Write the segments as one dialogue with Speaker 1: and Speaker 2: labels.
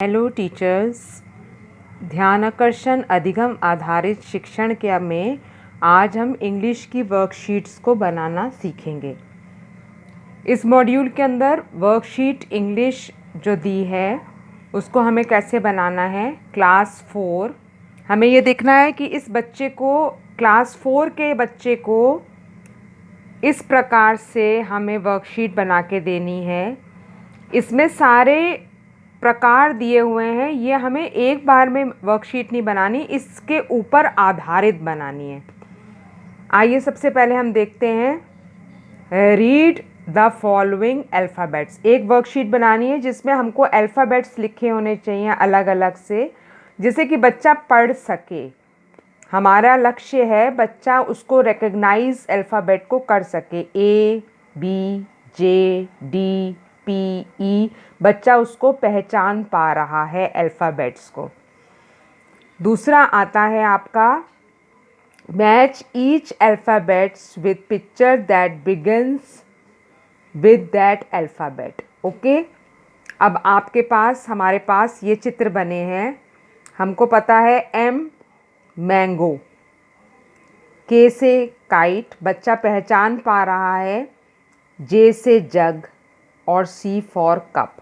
Speaker 1: Hello teachers. ध्यानाकर्षण अधिगम आधारित शिक्षण के में आज हम इंग्लिश की वर्कशीट्स को बनाना सीखेंगे। इस मॉड्यूल के अंदर वर्कशीट इंग्लिश जो दी है उसको हमें कैसे बनाना है। क्लास 4 हमें ये देखना है कि इस बच्चे को, क्लास 4 के बच्चे को इस प्रकार से हमें वर्कशीट बना के देनी है। इसमें सारे प्रकार दिए हुए हैं, ये हमें एक बार में वर्कशीट नहीं बनानी, इसके ऊपर आधारित बनानी है। आइए सबसे पहले हम देखते हैं। Read the following alphabets. एक वर्कशीट बनानी है जिसमें हमको अल्फ़ाबेट्स लिखे होने चाहिए अलग अलग से, जिसे कि बच्चा पढ़ सके। हमारा लक्ष्य है बच्चा उसको रिकग्नाइज अल्फ़ाबेट को कर सके। ए, बी, जे, डी, पी, ई, बच्चा उसको पहचान पा रहा है अल्फ़ाबेट्स को। दूसरा आता है आपका match each alphabets with picture that begins with that alphabet. Okay, अब आपके पास, हमारे पास ये चित्र बने हैं। हमको पता है एम मैंगो, के से काइट, बच्चा पहचान पा रहा है। जे से जग और सी फॉर कप।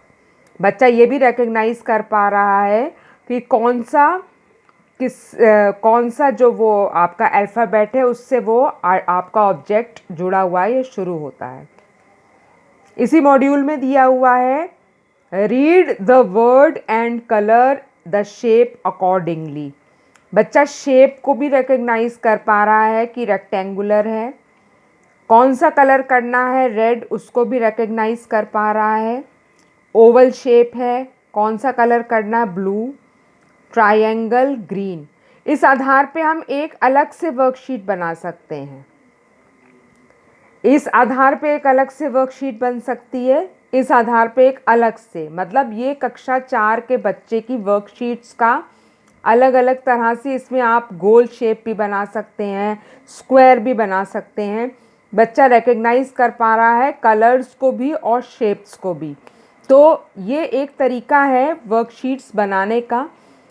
Speaker 1: बच्चा ये भी रिकग्नाइज कर पा रहा है कि कौन सा जो वो आपका अल्फ़ाबेट है उससे वो आपका ऑब्जेक्ट जुड़ा हुआ है, ये शुरू होता है। इसी मॉड्यूल में दिया हुआ है read the word and colour the shape accordingly. बच्चा शेप को भी रिकग्नाइज कर पा रहा है कि रेक्टेंगुलर है। कौन सा कलर करना है, रेड, उसको भी रिकग्नाइज कर पा रहा है। ओवल शेप है, कौन सा कलर करना है, ब्लू। Triangle, green. इस आधार पे हम एक अलग से वर्कशीट बना सकते हैं। इस आधार पे एक अलग से वर्कशीट बन सकती है, इस आधार पे एक अलग से, मतलब ये कक्षा 4 के बच्चे की वर्कशीट्स का अलग अलग तरह से, इसमें आप गोल शेप भी बना सकते हैं, स्क्वायर भी बना सकते हैं। बच्चा रिकग्नाइज कर पा रहा है कलर्स को भी और शेप्स को भी। तो ये एक तरीका है वर्कशीट्स बनाने का।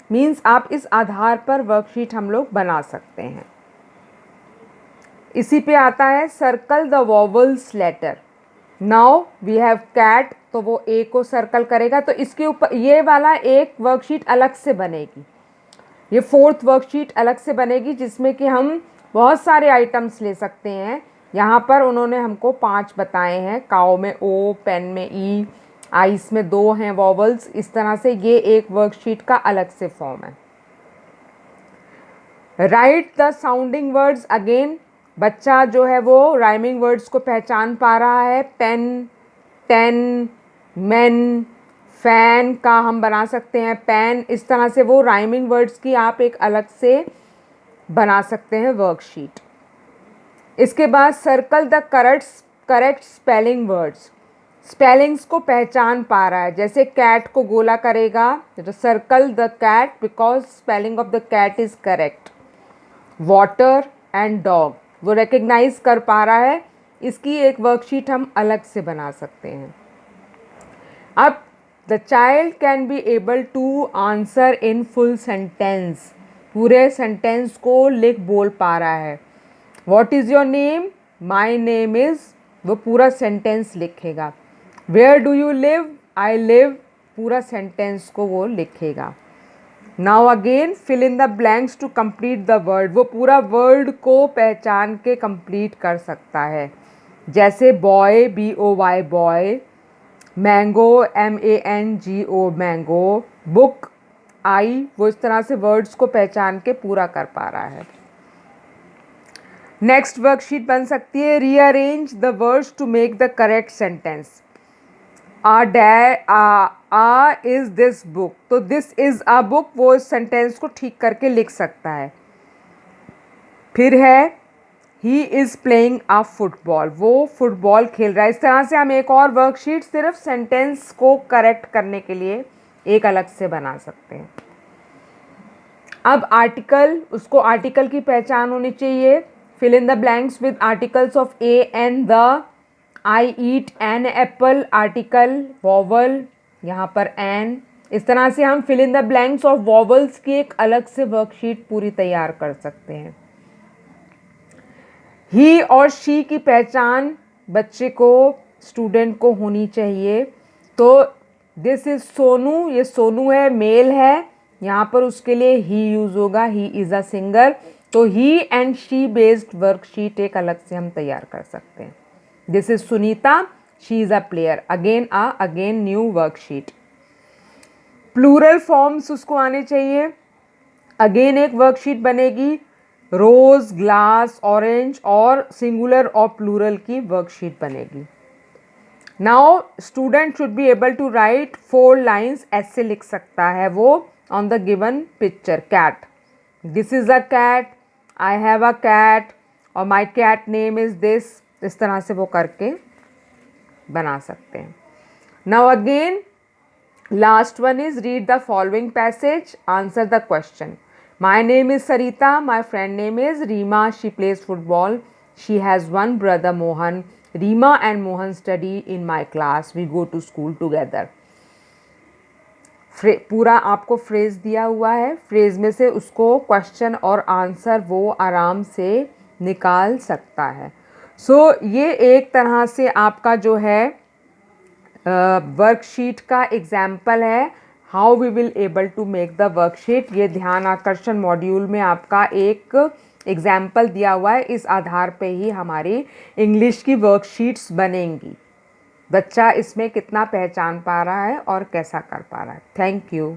Speaker 1: मीन्स आप इस आधार पर वर्कशीट हम लोग बना सकते हैं। इसी पे आता है circle the vowels letter. Now we have cat, तो वो ए को सर्कल करेगा, तो इसके ऊपर ये वाला एक वर्कशीट अलग से बनेगी। ये 4th वर्कशीट अलग से बनेगी जिसमें कि हम बहुत सारे आइटम्स ले सकते हैं। यहाँ पर उन्होंने हमको 5 बताए हैं। काऊ में ओ, पेन में ई, आइस में 2 हैं वॉवल्स। इस तरह से ये एक वर्कशीट का अलग से फॉर्म है। Right the sounding words again. बच्चा जो है वो राइमिंग वर्ड्स को पहचान पा रहा है। पेन, टेन, मेन, फैन का हम बना सकते हैं पैन। इस तरह से वो राइमिंग वर्ड्स की आप एक अलग से बना सकते हैं वर्कशीट। इसके बाद circle the correct spelling words. Spellings को पहचान पा रहा है, जैसे कैट को गोला करेगा तो circle the cat because spelling of the cat is correct. Water and dog वो रिकग्नाइज कर पा रहा है, इसकी एक वर्कशीट हम अलग से बना सकते हैं। अब the child can be able to answer in full sentence. पूरे सेंटेंस को लिख बोल पा रहा है। What is your name, my name is, वो पूरा सेंटेंस लिखेगा। Where do you live, I live, पूरा सेंटेंस को वो लिखेगा। Now again fill in the blanks to complete the word. वो पूरा वर्ड को पहचान के कंप्लीट कर सकता है, जैसे boy, BOY boy, mango, MANGO mango, book, I, वो इस तरह से वर्ड्स को पहचान के पूरा कर पा रहा है। नेक्स्ट वर्कशीट बन सकती है rearrange the words to make the correct sentence. Is this book, तो दिस इज अ बुक, वो इस सेंटेंस को ठीक करके लिख सकता है। फिर है he is playing a football, वो फुटबॉल खेल रहा है। इस तरह से हम एक और वर्कशीट सिर्फ सेंटेंस को करेक्ट करने के लिए एक अलग से बना सकते हैं। अब आर्टिकल, उसको आर्टिकल की पहचान होनी चाहिए। Fill in the blanks with articles of a and the. I eat an apple, article, vowel, यहाँ पर एन। इस तरह से हम fill in the blanks of vowels की एक अलग से वर्कशीट पूरी तैयार कर सकते हैं। ही और शी की पहचान बच्चे को, स्टूडेंट को होनी चाहिए। तो दिस इज सोनू, ये सोनू है, मेल है, यहाँ पर उसके लिए ही यूज होगा, ही इज अ सिंगर। तो ही एंड शी बेस्ड वर्कशीट एक अलग से हम तैयार कर सकते हैं। This is Sunita, she is a player, again new worksheet. Plural forms उसको आने चाहिए, अगेन एक वर्कशीट बनेगी, रोज, ग्लास, ऑरेंज, और सिंगुलर और प्लूरल की वर्कशीट बनेगी। Now student should be able to write 4 lines, ऐसे लिख सकता है वो on the given picture. Cat, this is a cat, I have a cat, और my cat name is this. इस तरह से वो करके बना सकते हैं। Now again last one is read the following passage, answer the question. My name is Sarita, my friend name is Reema, she plays football, she has one brother Mohan, Reema and Mohan study in my class, we go to school together. पूरा आपको phrase दिया हुआ है, phrase में से उसको question और answer वो आराम से निकाल सकता है। ये एक तरह से आपका जो है वर्कशीट का एग्जाम्पल है, how we will able to make the worksheet. ये ध्यान आकर्षण मॉड्यूल में आपका एक एग्जाम्पल दिया हुआ है, इस आधार पे ही हमारी इंग्लिश की वर्कशीट्स बनेंगी। बच्चा इसमें कितना पहचान पा रहा है और कैसा कर पा रहा है। Thank you.